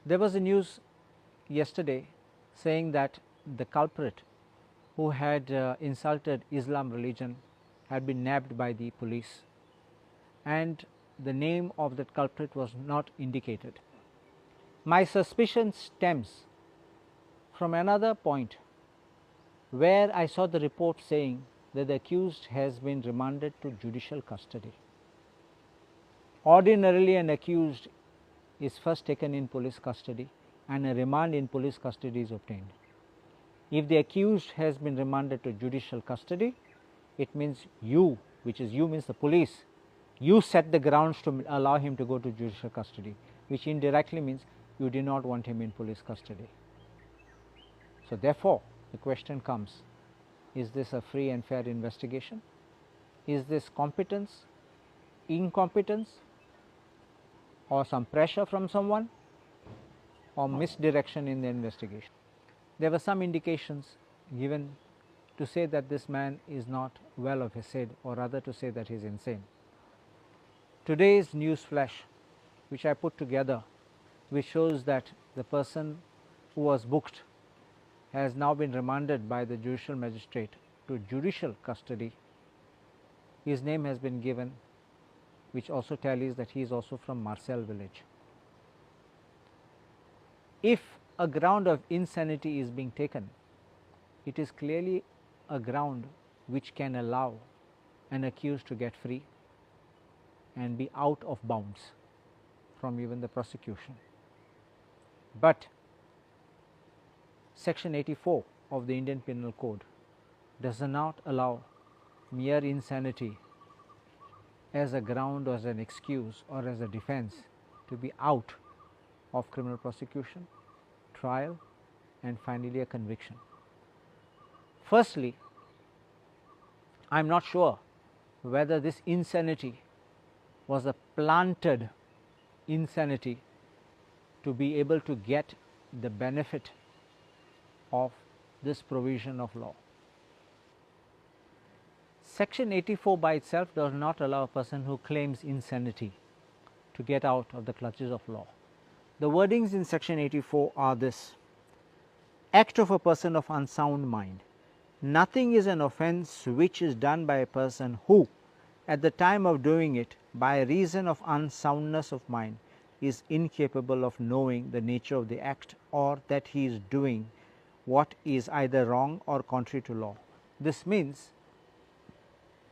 There was a news yesterday saying that the culprit who had insulted Islam religion had been nabbed by the police, and the name of that culprit was not indicated. My suspicion stems from another point where I saw the report saying that the accused has been remanded to judicial custody. Ordinarily, an accused is first taken in police custody and a remand in police custody is obtained. If the accused has been remanded to judicial custody, it means you, which is you means the police, you set the grounds to allow him to go to judicial custody, which indirectly means you do not want him in police custody. So, therefore, the question comes, is this a free and fair investigation? Is this competence, incompetence, or some pressure from someone, or misdirection in the investigation? There were some indications given to say that this man is not well of his head, or rather to say that he is insane. Today's news flash which I put together, which shows that the person who was booked has now been remanded by the judicial magistrate to judicial custody. His name has been given, which also tallies that he is also from Marcel village. If a ground of insanity is being taken, it is clearly a ground which can allow an accused to get free and be out of bounds from even the prosecution. But section 84 of the Indian Penal Code does not allow mere insanity as a ground or as an excuse or as a defense to be out of criminal prosecution, trial, and finally a conviction. Firstly, I am not sure whether this insanity was a planted insanity to be able to get the benefit of this provision of law. Section 84 by itself does not allow a person who claims insanity to get out of the clutches of law. The wordings in section 84 are this: act of a person of unsound mind. Nothing is an offence which is done by a person who, at the time of doing it, by reason of unsoundness of mind, is incapable of knowing the nature of the act, or that he is doing what is either wrong or contrary to law. This means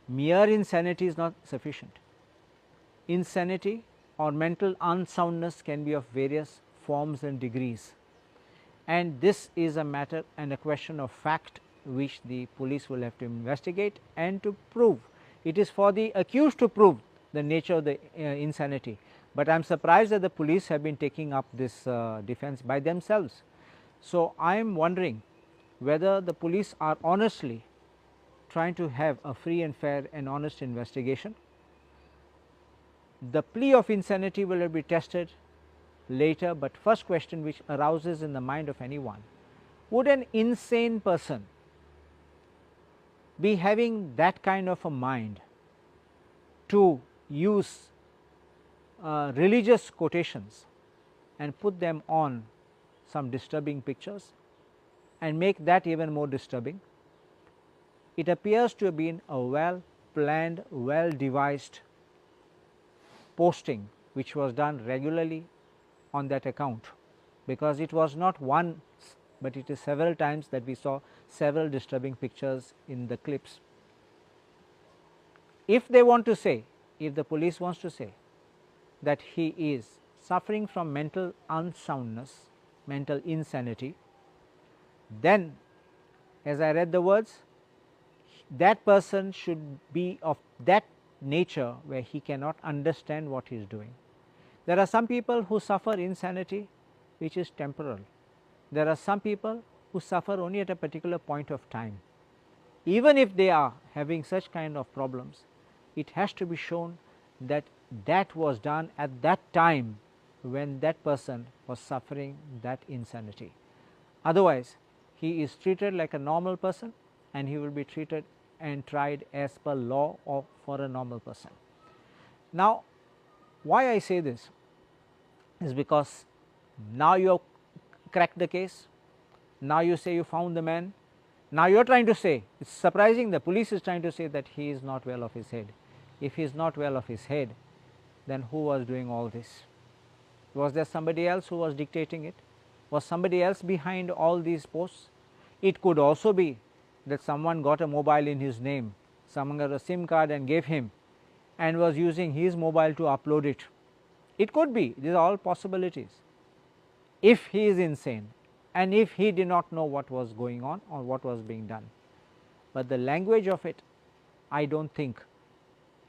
mere insanity is not sufficient. Insanity or mental unsoundness can be of various forms and degrees, and this is a matter and a question of fact which the police will have to investigate and to prove. It is for the accused to prove the nature of the insanity, but I am surprised that the police have been taking up this defense by themselves. So, I am wondering whether the police are honestly trying to have a free and fair and honest investigation. The plea of insanity will be tested later, but first question which arouses in the mind of anyone: would an insane person be having that kind of a mind to use religious quotations and put them on some disturbing pictures and make that even more disturbing? It appears to have been a well planned, well devised posting which was done regularly on that account, because it was not once, but it is several times that we saw several disturbing pictures in the clips. If they want to say, if the police wants to say that he is suffering from mental unsoundness, mental insanity, then as I read the words, that person should be of that nature where he cannot understand what he is doing. There are some people who suffer insanity which is temporal. There are some people who suffer only at a particular point of time. Even if they are having such kind of problems, it has to be shown that that was done at that time when that person was suffering that insanity. Otherwise, he is treated like a normal person and he will be treated and tried as per law or for a normal person. Now, why I say this is because Now you have cracked the case, now you say you found the man, now you are trying to say, it is surprising the police is trying to say that he is not well of his head. If he is not well of his head, then who was doing all this? Was there somebody else who was dictating it? Was somebody else behind all these posts? It could also be that someone got a mobile in his name, someone got a SIM card and gave him and was using his mobile to upload it. It could be, these are all possibilities. If he is insane and if he did not know what was going on or what was being done, but the language of it, I do not think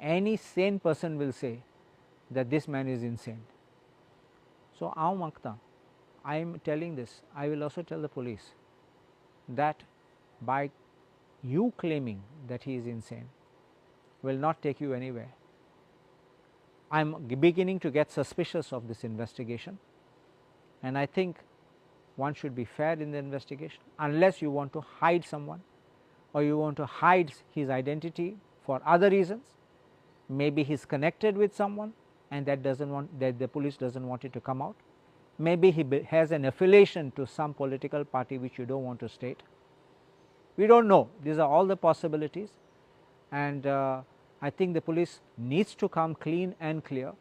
any sane person will say that this man is insane. So, I am telling this, I will also tell the police that by you claiming that he is insane will not take you anywhere. I am beginning to get suspicious of this investigation, and I think one should be fair in the investigation, unless you want to hide someone or you want to hide his identity for other reasons. Maybe he is connected with someone and that the police does not want it to come out. Maybe he has an affiliation to some political party which you do not want to state. We do not know, these are all the possibilities, and I think the police needs to come clean and clear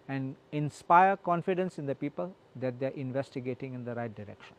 and inspire confidence in the people that they are investigating in the right direction.